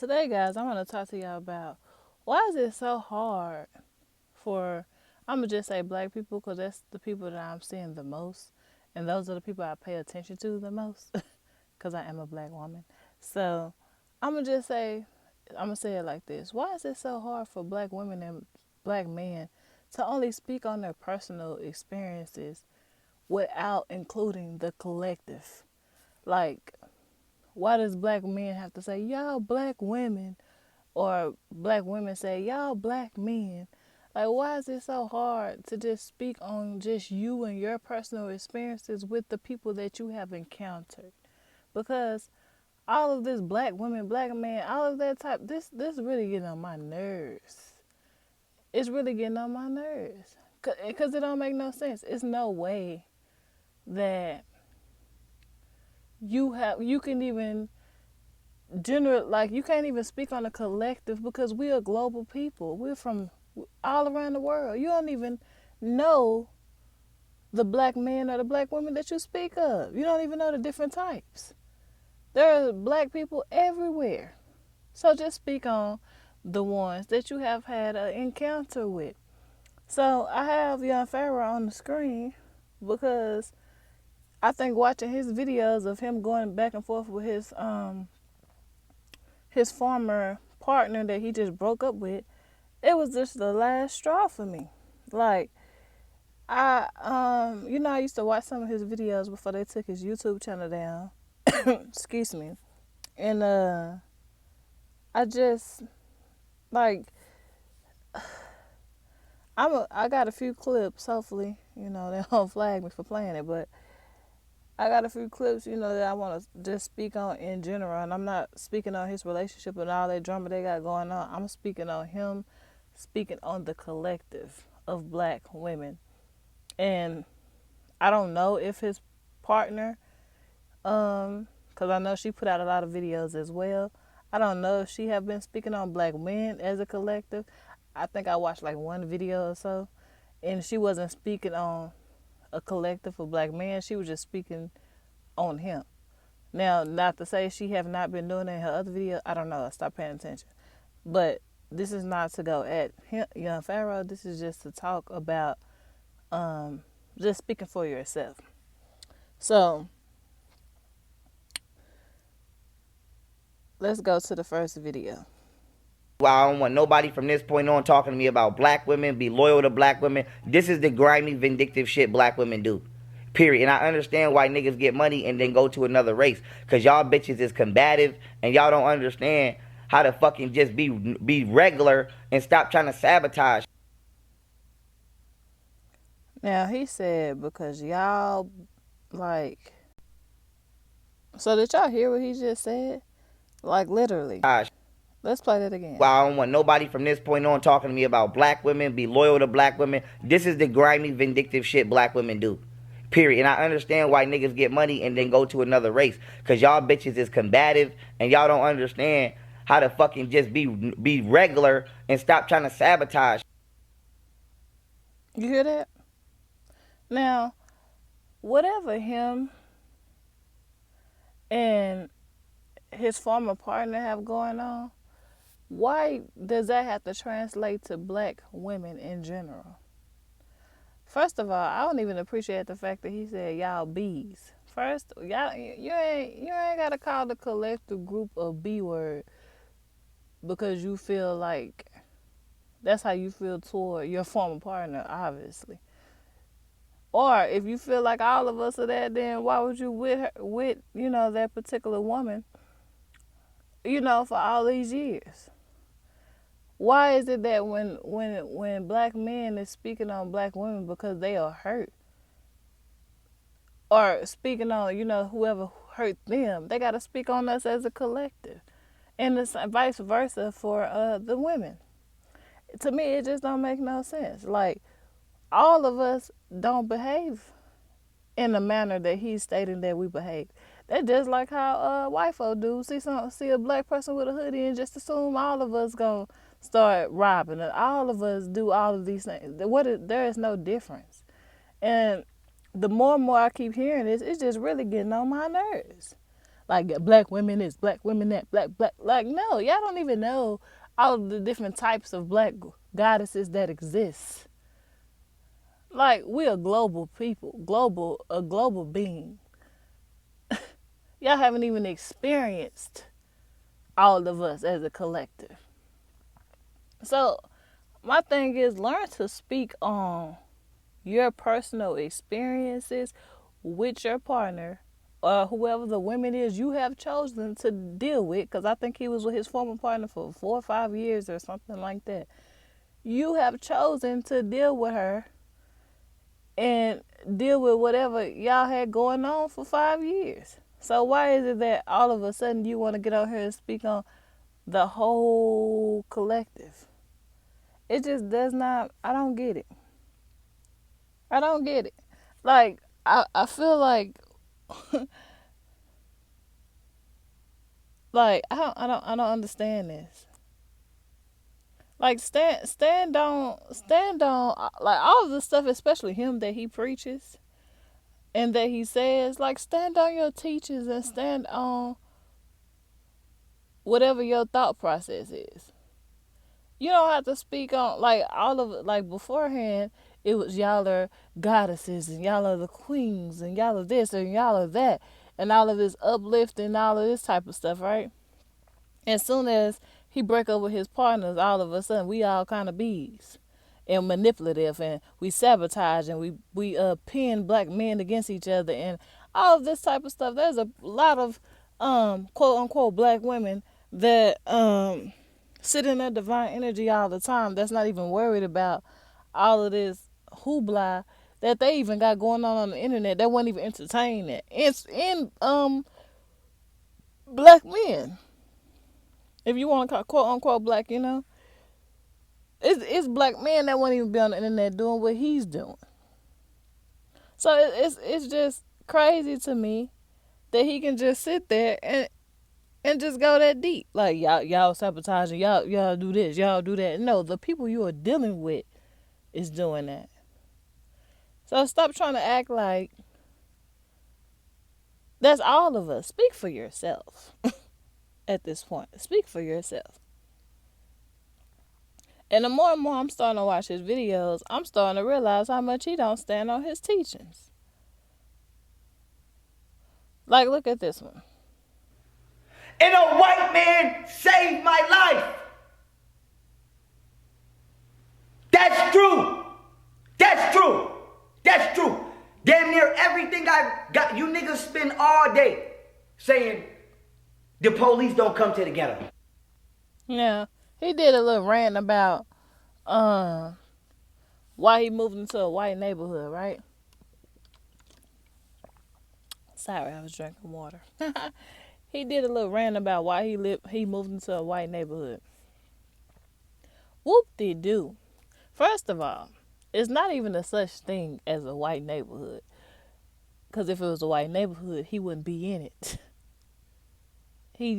Today, guys, I want to talk to y'all about why is it so hard for, I'm going to just say black people because that's the people that I'm seeing the most. And those are the people I pay attention to the most because I am a black woman. So I'm going to just say, I'm going to say it like this. Why is it so hard for black women and black men to only speak on their personal experiences without including the collective? Like, why does black men have to say, y'all black women? Or black women say, y'all black men? Like, why is it so hard to just speak on just you and your personal experiences with the people that you have encountered? Because all of this black women, black men, all of that type, this really getting on my nerves. It's really getting on my nerves. Because it don't make no sense. It's no way that you can even like you can't even speak on a collective because we're a global people. We're from all around the world. You don't even know the black men or the black women that you speak of. You don't even know the different types. There are black people everywhere. So just speak on the ones that you have had an encounter with. So I have Young Pharaoh on the screen because I think watching his videos of him going back and forth with his former partner that he just broke up with, it was just the last straw for me. Like, I used to watch some of his videos before they took his YouTube channel down. Excuse me. And I just like I got a few clips, hopefully, they don't flag me for playing it, but I got a few clips, that I want to just speak on in general. And I'm not speaking on his relationship and all that drama they got going on. I'm speaking on him, speaking on the collective of black women. And I don't know if his partner, because I know she put out a lot of videos as well. I don't know if she have been speaking on black men as a collective. I think I watched like one video or so. And she wasn't speaking on a collective of black men. She was just speaking on him. Now, not to say she have not been doing it in her other video. I don't know. I stopped paying attention. But this is not to go at him, Young Pharaoh. This is just to talk about just speaking for yourself. So let's go to the first video. Well, I don't want nobody from this point on talking to me about black women, be loyal to black women. This is the grimy, vindictive shit black women do. Period. And I understand why niggas get money and then go to another race. Because y'all bitches is combative and y'all don't understand how to fucking just be regular and stop trying to sabotage. Now, he said because y'all, like... So did y'all hear what he just said? Like, literally. Let's play that again. Well, I don't want nobody from this point on talking to me about black women, be loyal to black women. This is the grimy, vindictive shit black women do. Period. And I understand why niggas get money and then go to another race. Because y'all bitches is combative and y'all don't understand how to fucking just be regular and stop trying to sabotage. You hear that? Now, whatever him and his former partner have going on, why does that have to translate to black women in general? First of all, I don't even appreciate the fact that he said y'all bees. First, y'all you ain't gotta call the collective group a B word because you feel like that's how you feel toward your former partner, obviously. Or if you feel like all of us are that, then why would you with that particular woman, for all these years? Why is it that when black men is speaking on black women because they are hurt, or speaking on whoever hurt them, they got to speak on us as a collective, and it's vice versa for the women? To me, it just don't make no sense. Like, all of us don't behave in the manner that he's stating that we behave. That's just like how white folk do. See a black person with a hoodie and just assume all of us gonna start robbing it. All of us do all of these things. There is no difference. And the more and more I keep hearing this, it's just really getting on my nerves. Like black women is black women that black. Like no, y'all don't even know all of the different types of black goddesses that exist. Like we're a global people, global a global being. Y'all haven't even experienced all of us as a collective. So my thing is learn to speak on your personal experiences with your partner or whoever the woman is you have chosen to deal with, because I think he was with his former partner for 4 or 5 years or something like that. You have chosen to deal with her and deal with whatever y'all had going on for 5 years. So why is it that all of a sudden you want to get out here and speak on the whole collective? It just does not. I don't get it. I don't get it. Like I feel like I don't understand this. Like stand on like all of the stuff, especially him that he preaches and that he says. Like stand on your teachings and stand on whatever your thought process is. You don't have to speak on like all of it. Like beforehand, it was y'all are goddesses and y'all are the queens and y'all are this and y'all are that and all of this uplifting and all of this type of stuff, right? As soon as he break up with his partners, all of a sudden we all kind of bees and manipulative, and we sabotage, and we pin black men against each other and all of this type of stuff. There's a lot of quote unquote black women that sit in their divine energy all the time. That's not even worried about all of this hoopla that they even got going on the internet. They won't even entertain it. It's in black men, if you want to call quote unquote black, it's black men that won't even be on the internet doing what he's doing. So it's just crazy to me that he can just sit there and just go that deep. Like y'all sabotaging, y'all do this, y'all do that. No, the people you are dealing with is doing that. So stop trying to act like that's all of us. Speak for yourself at this point. Speak for yourself. And the more and more I'm starting to watch his videos, I'm starting to realize how much he don't stand on his teachings. Like, look at this one. And a white man saved my life. That's true. That's true. That's true. Damn near everything I got, you niggas spend all day saying the police don't come to the ghetto. Yeah, he did a little rant about uh, why he moved into a white neighborhood, right? Sorry, I was drinking water. He did a little rant about why he moved into a white neighborhood. Whoop de doo. First of all, it's not even a such thing as a white neighborhood. Because if it was a white neighborhood, he wouldn't be in it. He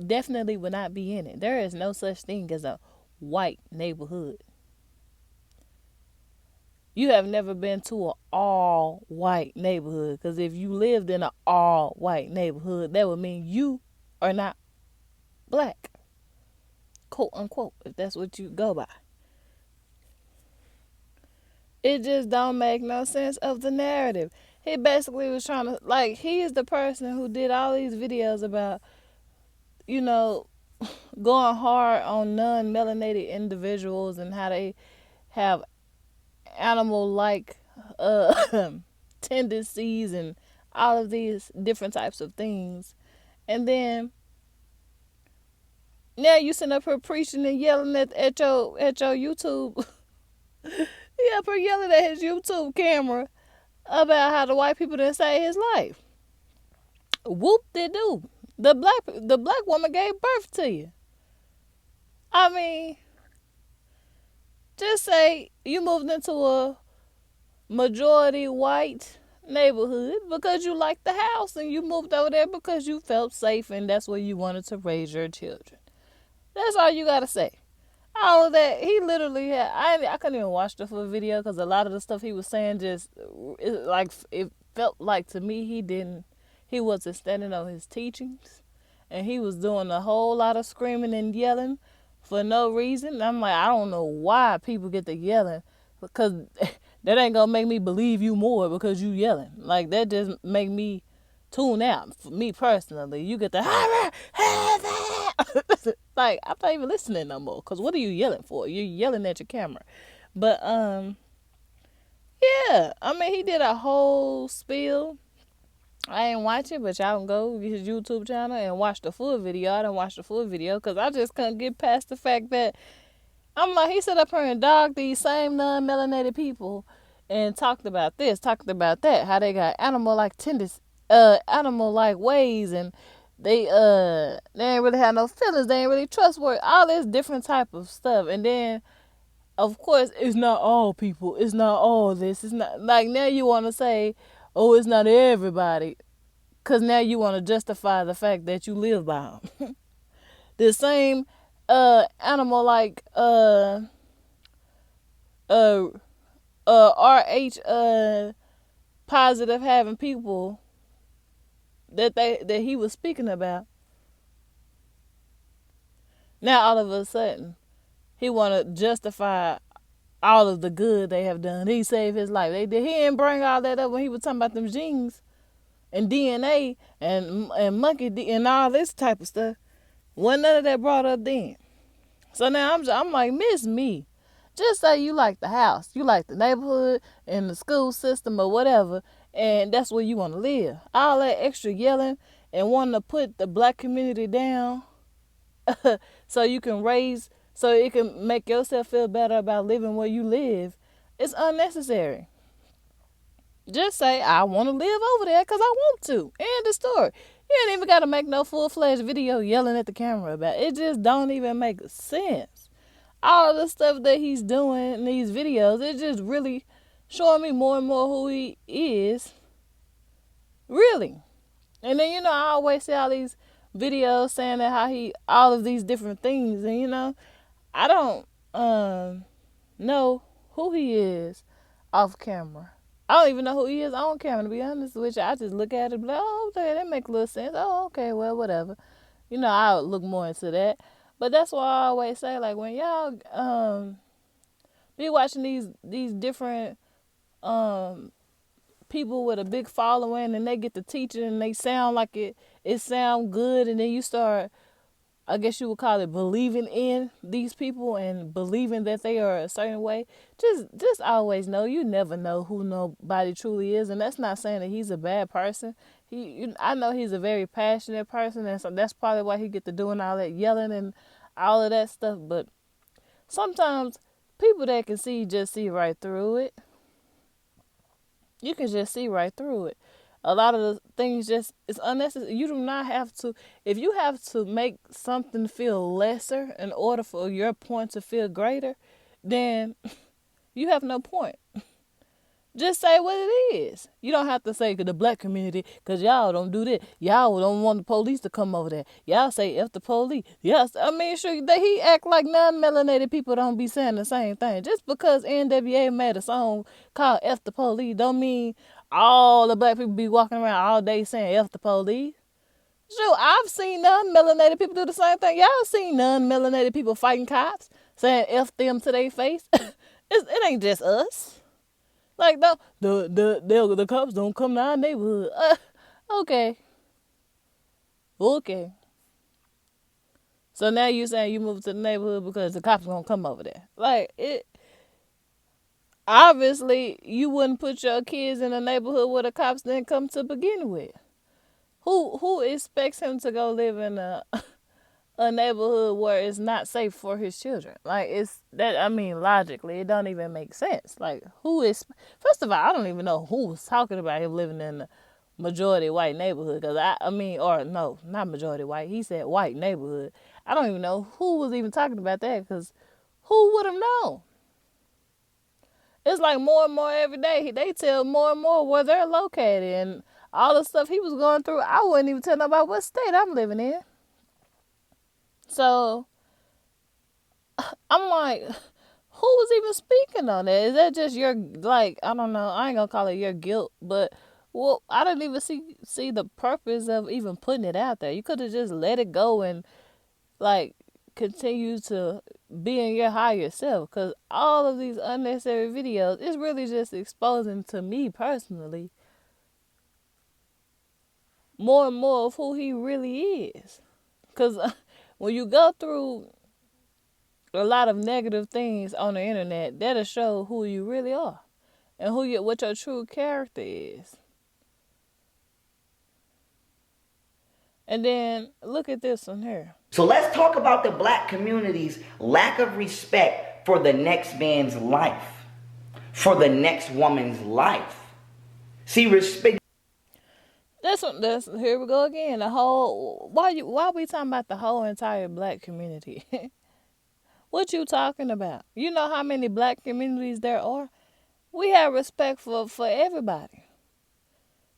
definitely would not be in it. There is no such thing as a white neighborhood. You have never been to an all white neighborhood, because if you lived in an all white neighborhood, that would mean you are not black, quote unquote, if that's what you go by. It just don't make no sense of the narrative. He basically was trying to, like, he is the person who did all these videos about, you know, going hard on non-melanated individuals and how they have animal-like tendencies and all of these different types of things. And then now you sitting up here preaching and yelling at your YouTube. He up here yelling at his YouTube camera about how the white people didn't save his life. Whoop de doo. The black woman gave birth to you. I mean, just say you moved into a majority white neighborhood because you liked the house and you moved over there because you felt safe and that's where you wanted to raise your children. That's all you gotta say. All of that, he literally had. I couldn't even watch the full video because a lot of the stuff he was saying just it felt like to me he he wasn't standing on his teachings, and he was doing a whole lot of screaming and yelling for no reason. I'm like, I don't know why people get to yelling, because that ain't gonna make me believe you more because you yelling. Like that just make me tune out. For me personally, you get the like I'm not even listening no more. Cause what are you yelling for? You're yelling at your camera. But yeah, I mean he did a whole spiel. I ain't watch it, but y'all can go to his YouTube channel and watch the full video. I didn't watch the full video because I just couldn't get past the fact that I'm like, he sat up here and dogged these same non-melanated people and talked about this, talked about that, how they got animal-like tendencies, animal-like ways, and they ain't really have no feelings, they ain't really trustworthy, all this different type of stuff. And then, of course, it's not all people, it's not all this, it's not, like, now you want to say, oh, it's not everybody, because now you want to justify the fact that you live by them. The same animal like uh RH positive having people that he was speaking about. Now all of a sudden he want to justify all of the good they have done. He saved his life. He didn't bring all that up when he was talking about them genes and DNA and monkey and all this type of stuff. Wasn't none of that brought up then. So now I'm like, miss me. Just say you like the house, you like the neighborhood and the school system or whatever, and that's where you want to live. All that extra yelling and wanting to put the black community down so you can raise, so it can make yourself feel better about living where you live, it's unnecessary. Just say, I want to live over there because I want to. End the story. You ain't even got to make no full-fledged video yelling at the camera about it. It just don't even make sense. All the stuff that he's doing in these videos, it just really showing me more and more who he is. Really. And then, I always see all these videos saying that how he, all of these different things. And, I don't know who he is off camera. I don't even know who he is on camera, to be honest with you. I just look at it and be like, oh, okay, that makes a little sense. Oh, okay, well, whatever. I'll look more into that. But that's why I always say, like, when y'all be watching these different people with a big following and they get to teaching and they sound like it sound good, and then you start, I guess you would call it, believing in these people and believing that they are a certain way. Just always know, you never know who nobody truly is, and that's not saying that he's a bad person. I know he's a very passionate person, and so that's probably why he get to doing all that yelling and all of that stuff. But sometimes people that can see just see right through it. You can just see right through it. A lot of the things just, it's unnecessary. You do not have to, if you have to make something feel lesser in order for your point to feel greater, then you have no point. Just say what it is. You don't have to say to the black community, because y'all don't do that. Y'all don't want the police to come over there. Y'all say F the police. Yes, I mean, sure, he act like non-melanated people don't be saying the same thing. Just because NWA made a song called F the police don't mean all the black people be walking around all day saying F the police. Sure, I've seen non-melanated people do the same thing. Y'all seen non-melanated people fighting cops, saying F them to their face. It ain't just us. Like, no, the cops don't come to our neighborhood. Okay. Okay. So now you saying you moved to the neighborhood because the cops gonna come over there. Like, it, obviously, you wouldn't put your kids in a neighborhood where the cops didn't come to begin with. Who expects him to go live in a neighborhood where it's not safe for his children? Like, it's that, I mean, logically it don't even make sense. Like, who is, first of all, I don't even know who was talking about him living in a majority white neighborhood, because I mean, or no, not majority white, he said white neighborhood. I don't even know who was even talking about that, because who would have known? It's like more and more every day they tell more and more where they're located, and all the stuff he was going through, I wouldn't even tell nobody what state I'm living in. So I'm like, who was even speaking on that? Is that just your, like, I don't know, I ain't gonna call it your guilt, but Well, I didn't even see the purpose of even putting it out there. You could have just let it go and like continue to be in your higher self. Cause all of these unnecessary videos is really just exposing to me personally more and more of who he really is. Cause when you go through a lot of negative things on the internet, that'll show who you really are and what your true character is. And then look at this one here. So let's talk about the black community's lack of respect for the next man's life, for the next woman's life. See, respect. That's here we go again. The whole why we talking about the whole entire black community? What you talking about? You know how many black communities there are? We have respect for everybody.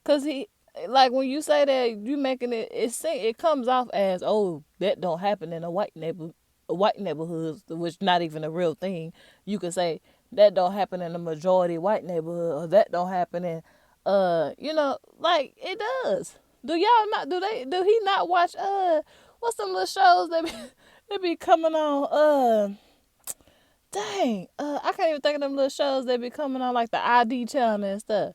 Cause he like when you say that you making it comes off as, oh, that don't happen in a white neighborhoods, which not even a real thing. You could say that don't happen in a majority white neighborhood, or that don't happen in like it does. Do y'all not do he not watch what's some little shows that they be coming on dang I can't even think of them little shows that be coming on like the ID channel and stuff.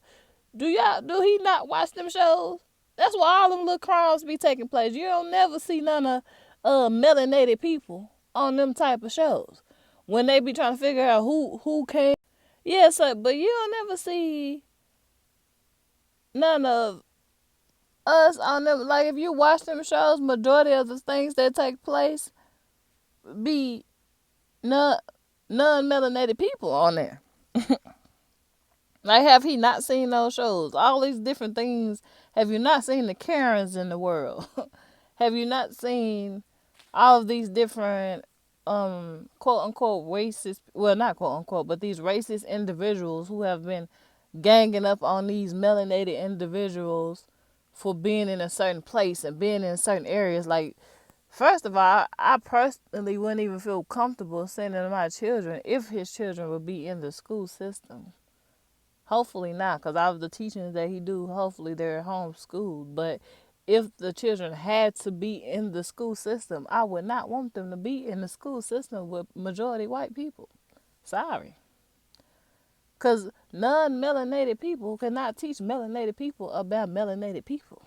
Do he not watch them shows? That's where all them little crimes be taking place. You don't never see none of melanated people on them type of shows. When they be trying to figure out who came. Yeah, so but you don't never see none of us on them. Like if you watch them shows, majority of the things that take place be non melanated people on there. Like, have he not seen those shows? All these different things. Have you not seen the Karens in the world? Have you not seen all of these different, quote unquote racist? Well, not quote unquote, but these racist individuals who have been ganging up on these melanated individuals for being in a certain place and being in certain areas. Like, first of all, I personally wouldn't even feel comfortable sending my children if his children would be in the school system. Hopefully not, because all of the teachings that he do, hopefully they're homeschooled. But if the children had to be in the school system, I would not want them to be in the school system with majority white people. Sorry. Because non-melanated people cannot teach melanated people about melanated people.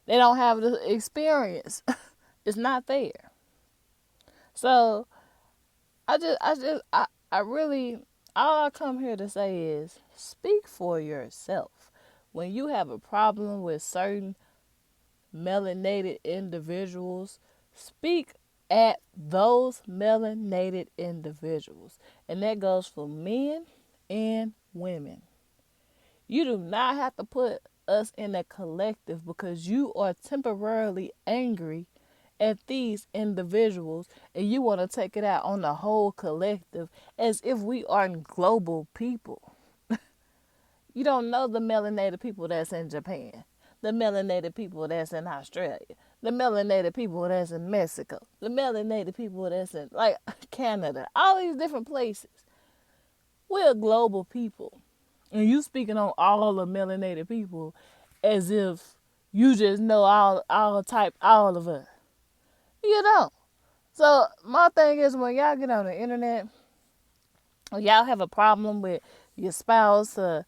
They don't have the experience. It's not there. So I really, all I come here to say is speak for yourself. When you have a problem with certain melanated individuals, speak at those melanated individuals. And that goes for men and women. You do not have to put us in a collective because you are temporarily angry at these individuals and you want to take it out on the whole collective as if we are global people. You don't know the melanated people that's in Japan, the melanated people that's in Australia, the melanated people that's in Mexico, the melanated people that's in like Canada, all these different places. We're global people. And you speaking on all the melanated people as if you just know all of us. You don't. So my thing is when y'all get on the internet, or y'all have a problem with your spouse or,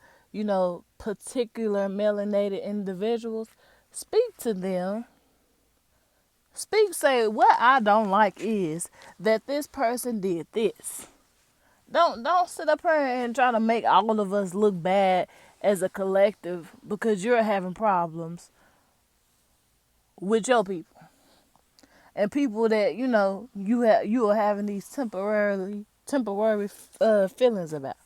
particular melanated individuals, speak to them. Say what I don't like is that this person did this. Don't sit up here and try to make all of us look bad as a collective because you're having problems with your people. And people that you are having these temporary feelings about.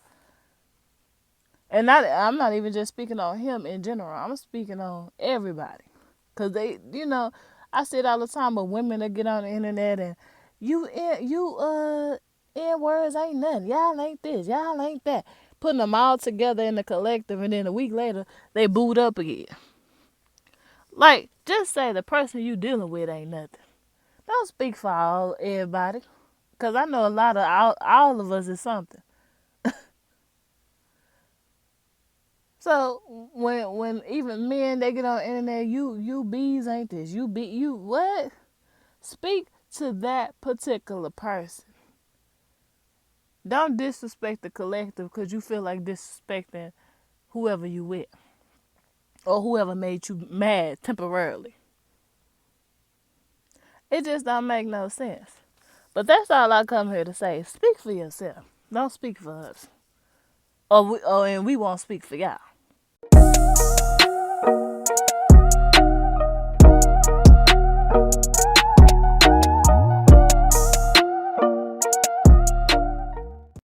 And I'm not even just speaking on him in general. I'm speaking on everybody, cause I see it all the time. But women that get on the internet and N words ain't nothing. Y'all ain't this. Y'all ain't that. Putting them all together in the collective, and then a week later they boot up again. Like, just say the person you dealing with ain't nothing. Don't speak for everybody. Because I know a lot of all of us is something. So when even men they get on the internet, you bees ain't this, you be you what? Speak to that particular person. Don't disrespect the collective because you feel like disrespecting whoever you with or whoever made you mad temporarily. It just don't make no sense. But that's all I come here to say. Speak for yourself. Don't speak for us. And we won't speak for y'all.